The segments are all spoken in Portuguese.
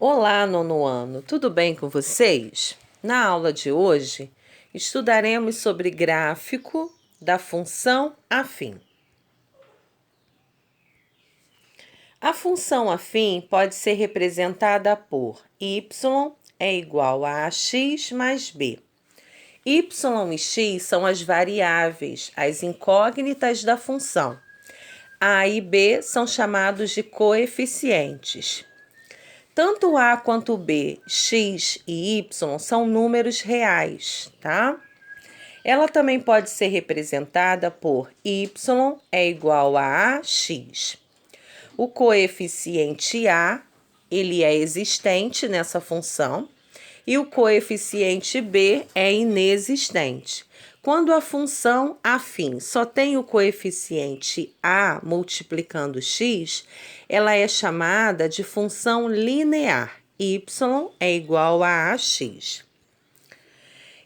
Olá, nono ano, tudo bem com vocês? Na aula de hoje, estudaremos sobre gráfico da função afim. A função afim pode ser representada por y é igual a x mais b. Y e x são as variáveis, as incógnitas da função. A e b são chamados de coeficientes. Tanto A quanto B, X e Y são números reais, tá? Ela também pode ser representada por Y é igual a AX. O coeficiente A, ele é existente nessa função, e o coeficiente B é inexistente. Quando a função afim só tem o coeficiente A multiplicando x, ela é chamada de função linear. Y é igual a AX.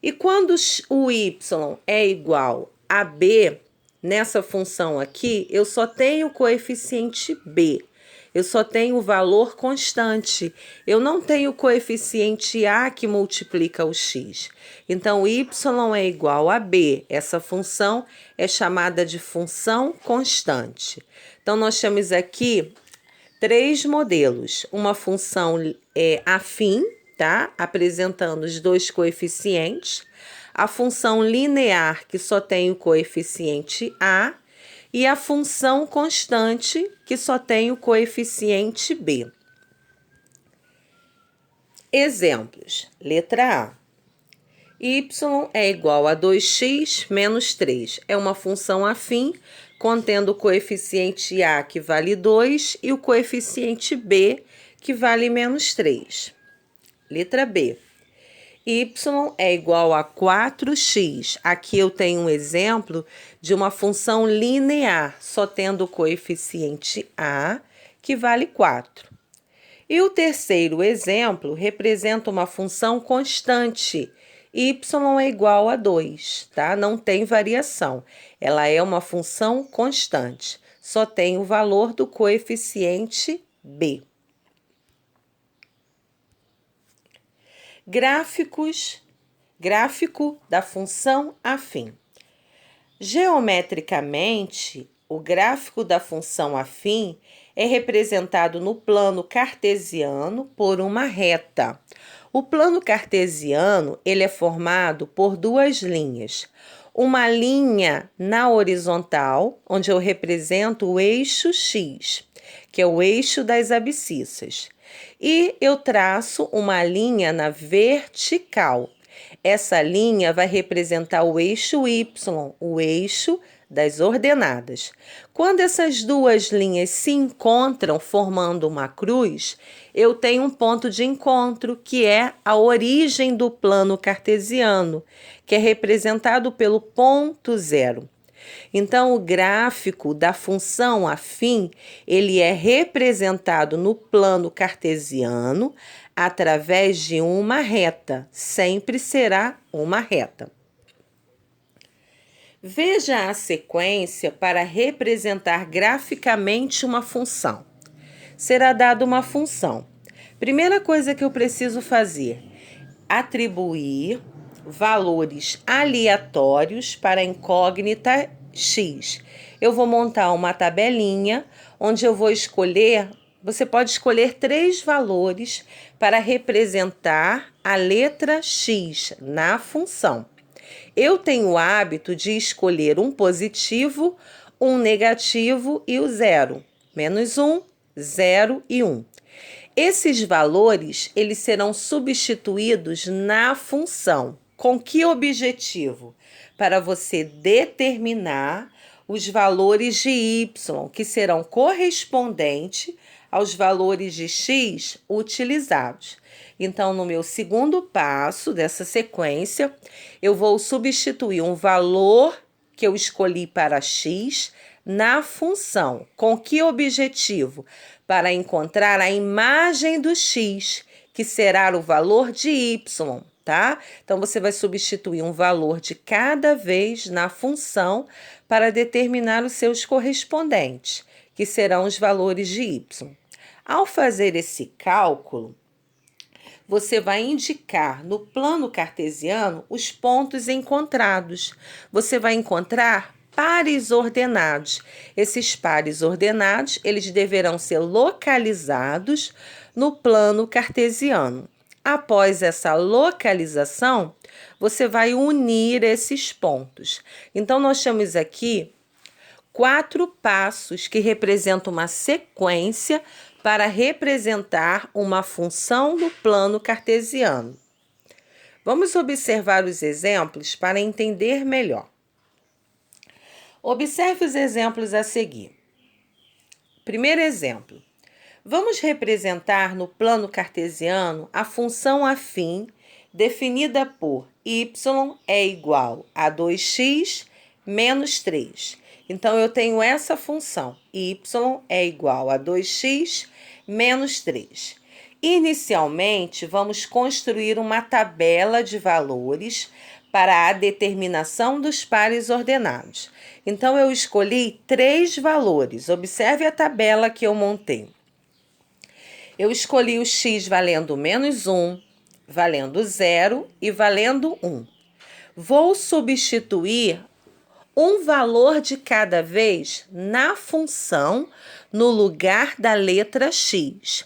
E quando o y é igual a b, nessa função aqui, eu só tenho o coeficiente b. Eu só tenho o valor constante. Eu não tenho o coeficiente a que multiplica o x. Então, y é igual a b. Essa função é chamada de função constante. Então, nós temos aqui três modelos. Uma função afim, tá? Apresentando os dois coeficientes. A função linear, que só tem o coeficiente a. E a função constante, que só tem o coeficiente b. Exemplos. Letra A. Y é igual a 2x menos 3. É uma função afim, contendo o coeficiente a, que vale 2, e o coeficiente b, que vale menos 3. Letra B. Y é igual a 4x. Aqui eu tenho um exemplo de uma função linear, só tendo o coeficiente a, que vale 4. E o terceiro exemplo representa uma função constante. Y é igual a 2, tá? Não tem variação. Ela é uma função constante. Só tem o valor do coeficiente b. Gráfico da função afim. Geometricamente, o gráfico da função afim é representado no plano cartesiano por uma reta. O plano cartesiano, ele é formado por duas linhas. Uma linha na horizontal, onde eu represento o eixo x, que é o eixo das abscissas. E eu traço uma linha na vertical. Essa linha vai representar o eixo y, o eixo das ordenadas. Quando essas duas linhas se encontram formando uma cruz, eu tenho um ponto de encontro, que é a origem do plano cartesiano, que é representado pelo ponto zero. Então, o gráfico da função afim, ele é representado no plano cartesiano através de uma reta. Sempre será uma reta. Veja a sequência para representar graficamente uma função. Será dada uma função. Primeira coisa que eu preciso fazer, atribuir valores aleatórios para a incógnita x. Eu vou montar uma tabelinha onde eu vou escolher, você pode escolher 3 valores para representar a letra x na função. Eu tenho o hábito de escolher um positivo, um negativo e o zero. Menos 1, 0 e 1. Esses valores, eles serão substituídos na função. Com que objetivo? Para você determinar os valores de y, que serão correspondentes aos valores de x utilizados. Então, no meu segundo passo dessa sequência, eu vou substituir um valor que eu escolhi para x na função. Com que objetivo? Para encontrar a imagem do x, que será o valor de y, tá? Então, você vai substituir um valor de cada vez na função para determinar os seus correspondentes, que serão os valores de y. Ao fazer esse cálculo, você vai indicar no plano cartesiano os pontos encontrados. Você vai encontrar pares ordenados. Esses pares ordenados, eles deverão ser localizados no plano cartesiano. Após essa localização, você vai unir esses pontos. Então, nós temos aqui 4 passos que representam uma sequência para representar uma função no plano cartesiano. Vamos observar os exemplos para entender melhor. Observe os exemplos a seguir. Primeiro exemplo. Vamos representar no plano cartesiano a função afim definida por y é igual a 2x menos 3. Então, eu tenho essa função, y é igual a 2x menos 3. Inicialmente, vamos construir uma tabela de valores para a determinação dos pares ordenados. Então, eu escolhi 3 valores. Observe a tabela que eu montei. Eu escolhi o x valendo menos 1, valendo 0 e valendo 1. Vou substituir um valor de cada vez na função no lugar da letra x.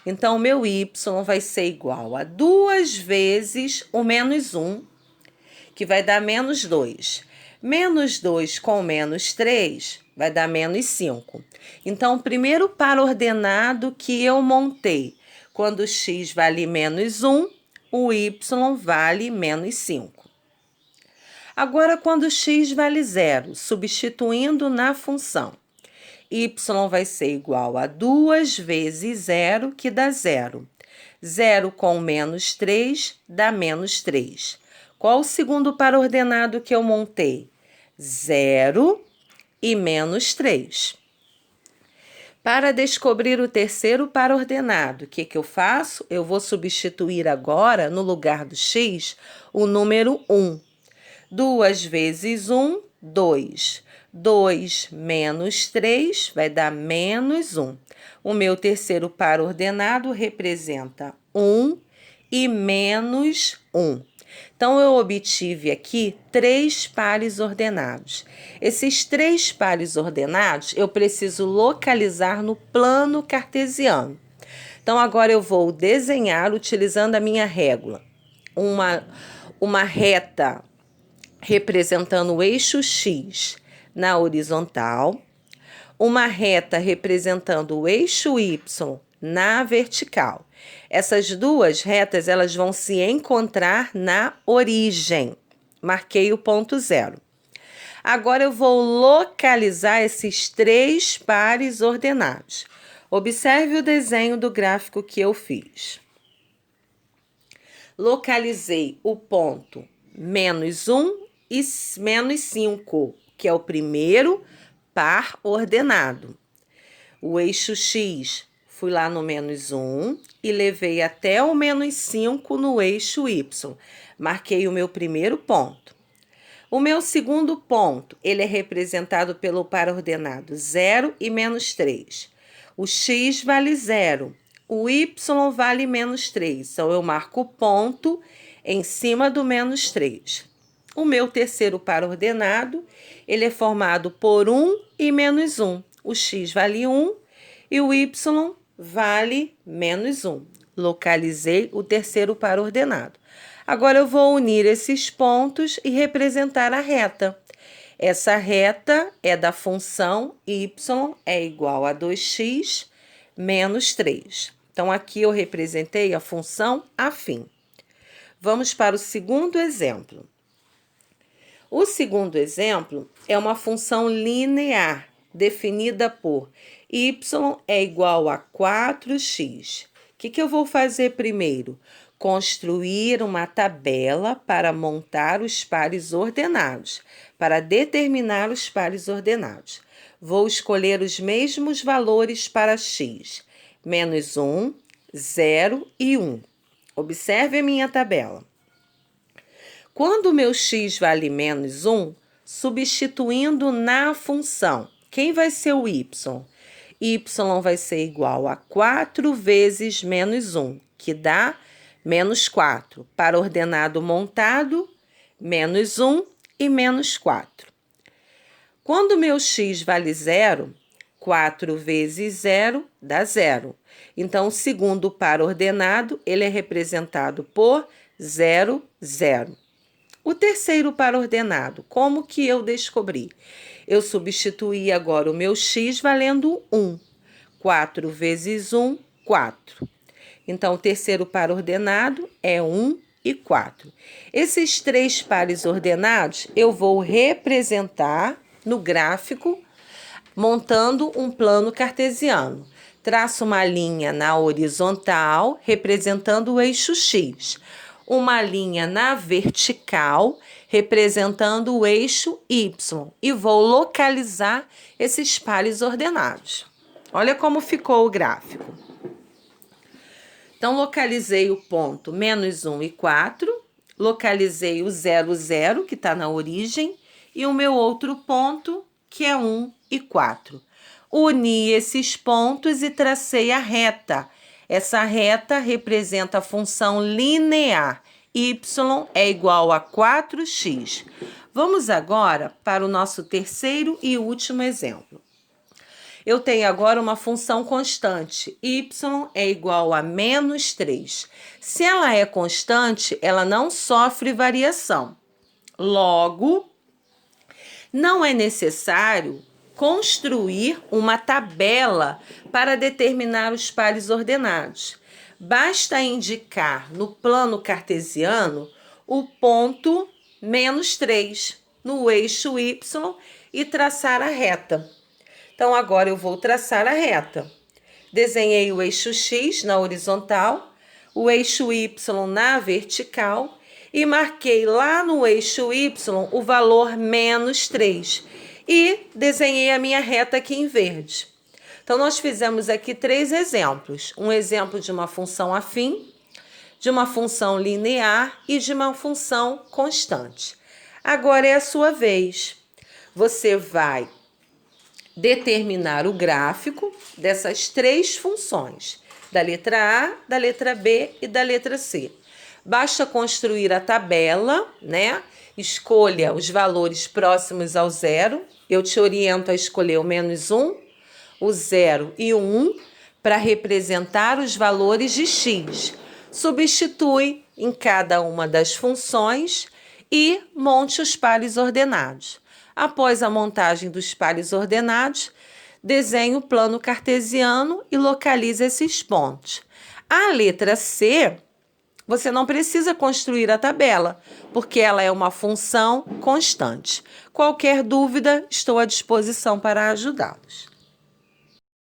Então, o meu y vai ser igual a 2 vezes o menos 1, que vai dar menos 2. Menos 2 com menos 3 vai dar menos 5. Então, o primeiro par ordenado que eu montei, quando x vale menos 1, o y vale menos 5. Agora, quando x vale 0, substituindo na função, y vai ser igual a 2 vezes 0, que dá 0. 0 com menos 3 dá menos 3. Qual o segundo par ordenado que eu montei? 0 e menos 3. Para descobrir o terceiro par ordenado, o que eu faço? Eu vou substituir agora, no lugar do x, o número 1. 2 vezes 1, 2. 2 menos 3 vai dar menos 1. O meu terceiro par ordenado representa 1 e menos 1. Então, eu obtive aqui 3 pares ordenados. Esses 3 pares ordenados eu preciso localizar no plano cartesiano. Então, agora eu vou desenhar, utilizando a minha régua, uma reta representando o eixo x na horizontal, uma reta representando o eixo y na vertical. Essas duas retas, elas vão se encontrar na origem. Marquei o ponto 0. Agora, eu vou localizar esses 3 pares ordenados. Observe o desenho do gráfico que eu fiz. Localizei o ponto menos 1 e menos 5, que é o primeiro par ordenado. O eixo x, fui lá no menos 1 e levei até o menos 5 no eixo y. Marquei o meu primeiro ponto. O meu segundo ponto, ele é representado pelo par ordenado 0 e menos 3. O x vale 0, o y vale menos 3. Então, eu marco o ponto em cima do menos 3. O meu terceiro par ordenado, ele é formado por 1 e menos 1. O x vale 1 e o y vale menos 1. Localizei o terceiro par ordenado. Agora, eu vou unir esses pontos e representar a reta. Essa reta é da função y é igual a 2x menos 3. Então, aqui eu representei a função afim. Vamos para o segundo exemplo. O segundo exemplo é uma função linear, definida por y é igual a 4x. O que eu vou fazer primeiro? Construir uma tabela para montar os pares ordenados, para determinar os pares ordenados. Vou escolher os mesmos valores para x, menos 1, 0 e 1. Observe a minha tabela. Quando o meu x vale menos 1, substituindo na função, quem vai ser o y? Y vai ser igual a 4 vezes menos 1, que dá menos 4. Par ordenado montado, menos 1 e menos 4. Quando meu x vale 0, 4 vezes 0 dá 0. Então, o segundo par ordenado, ele é representado por 0, 0. O terceiro par ordenado, como que eu descobri? Eu substituí agora o meu x valendo 1. 4 vezes 1, 4. Então, o terceiro par ordenado é 1 e 4. Esses três pares ordenados eu vou representar no gráfico, montando um plano cartesiano. Traço uma linha na horizontal, representando o eixo x. Uma linha na vertical, representando o eixo y. E vou localizar esses pares ordenados. Olha como ficou o gráfico. Então, localizei o ponto menos 1 e 4, localizei o 0, 0, que está na origem, e o meu outro ponto, que é 1 e 4. Uni esses pontos e tracei a reta. Essa reta representa a função linear. Y é igual a 4x. Vamos agora para o nosso terceiro e último exemplo. Eu tenho agora uma função constante, y é igual a menos 3. Se ela é constante, ela não sofre variação. Logo, não é necessário construir uma tabela para determinar os pares ordenados. Basta indicar no plano cartesiano o ponto menos 3 no eixo y e traçar a reta. Então, agora eu vou traçar a reta. Desenhei o eixo x na horizontal, o eixo y na vertical e marquei lá no eixo y o valor menos 3. E desenhei a minha reta aqui em verde. Então, nós fizemos aqui 3 exemplos. Um exemplo de uma função afim, de uma função linear e de uma função constante. Agora é a sua vez. Você vai determinar o gráfico dessas 3 funções, da letra A, da letra B e da letra C. Basta construir a tabela, né? Escolha os valores próximos ao 0. Eu te oriento a escolher o menos 1, o 0 e o 1 para representar os valores de x. Substitui em cada uma das funções e monte os pares ordenados. Após a montagem dos pares ordenados, desenhe o plano cartesiano e localize esses pontos. A letra C, você não precisa construir a tabela, porque ela é uma função constante. Qualquer dúvida, estou à disposição para ajudá-los.